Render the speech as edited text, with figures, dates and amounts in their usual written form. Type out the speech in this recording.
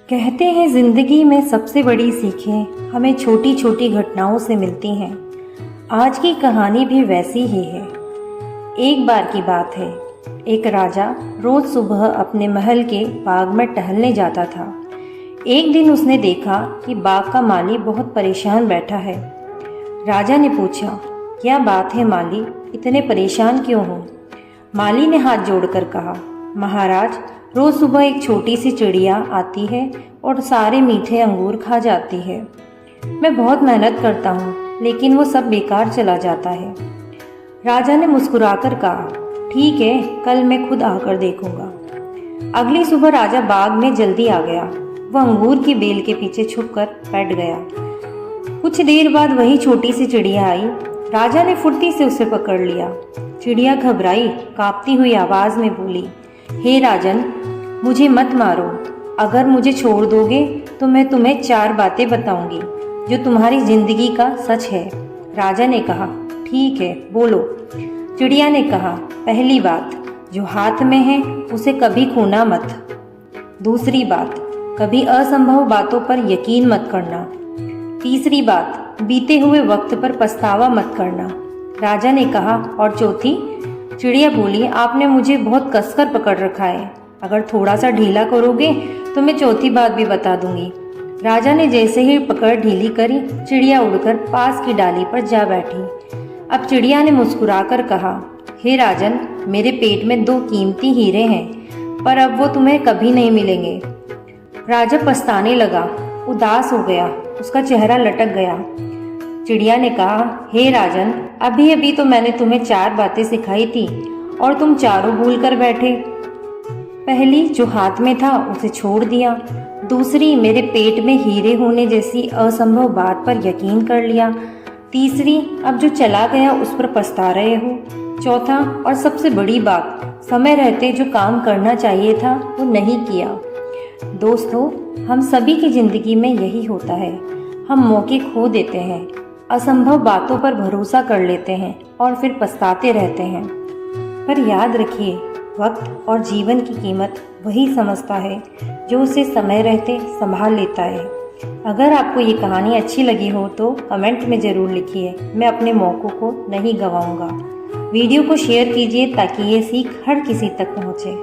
कहते हैं जिंदगी में सबसे बड़ी सीखें हमें छोटी छोटी घटनाओं से मिलती हैं। आज की कहानी भी वैसी ही है। एक बार की बात है, एक राजा रोज सुबह अपने महल के बाग में टहलने जाता था। एक दिन उसने देखा कि बाग का माली बहुत परेशान बैठा है। राजा ने पूछा, क्या बात है माली, इतने परेशान क्यों हो? माली ने हाथ जोड़कर कहा, महाराज, रोज सुबह एक छोटी सी चिड़िया आती है और सारे मीठे अंगूर खा जाती है। मैं बहुत मेहनत करता हूँ, लेकिन वो सब बेकार चला जाता है। राजा ने मुस्कुराकर कहा, ठीक है, कल मैं खुद आकर देखूंगा। अगली सुबह राजा बाग में जल्दी आ गया। वह अंगूर की बेल के पीछे छुपकर बैठ गया। कुछ देर बाद वही छोटी सी चिड़िया आई। राजा ने फुर्ती से उसे पकड़ लिया। चिड़िया घबराई, कांपती हुई आवाज में बोली, हे राजन, मुझे मत मारो। अगर मुझे छोड़ दोगे तो मैं तुम्हें 4 बातें बताऊंगी जो तुम्हारी जिंदगी का सच है। राजा ने कहा, ठीक है, बोलो। चिड़िया ने कहा, पहली बात, जो हाथ में है उसे कभी खोना मत। दूसरी बात, कभी असंभव बातों पर यकीन मत करना। तीसरी बात, बीते हुए वक्त पर पछतावा मत करना। राजा ने कहा, और चौथी? चिड़िया बोली, आपने मुझे बहुत कसकर पकड़ रखा है। अगर थोड़ा सा ढीला करोगे तो मैं चौथी बात भी बता दूंगी। राजा ने जैसे ही पकड़ ढीली करी, चिड़िया उड़कर पास की डाली पर जा बैठी। अब चिड़िया ने मुस्कुराकर कहा, हे राजन, मेरे पेट में 2 कीमती हीरे हैं, पर अब वो तुम्हें कभी नहीं मिलेंगे। राजा पछताने लगा, उदास हो गया, उसका चेहरा लटक गया। चिड़िया ने कहा, हे राजन, अभी अभी तो मैंने तुम्हें 4 बातें सिखाई थी और तुम चारों भूल कर बैठे। पहली, जो हाथ में था उसे छोड़ दिया। दूसरी, मेरे पेट में हीरे होने जैसी असंभव बात पर यकीन कर लिया। तीसरी, अब जो चला गया उस पर पछता रहे हो। चौथा और सबसे बड़ी बात, समय रहते जो काम करना चाहिए था वो नहीं किया। दोस्तों, हम सभी की जिंदगी में यही होता है। हम मौके खो देते हैं, असंभव बातों पर भरोसा कर लेते हैं और फिर पछताते रहते हैं। पर याद रखिए, वक्त और जीवन की कीमत वही समझता है जो उसे समय रहते संभाल लेता है। अगर आपको ये कहानी अच्छी लगी हो तो कमेंट में ज़रूर लिखिए। मैं अपने मौक़ों को नहीं गंवाऊंगा। वीडियो को शेयर कीजिए ताकि ये सीख हर किसी तक पहुँचे।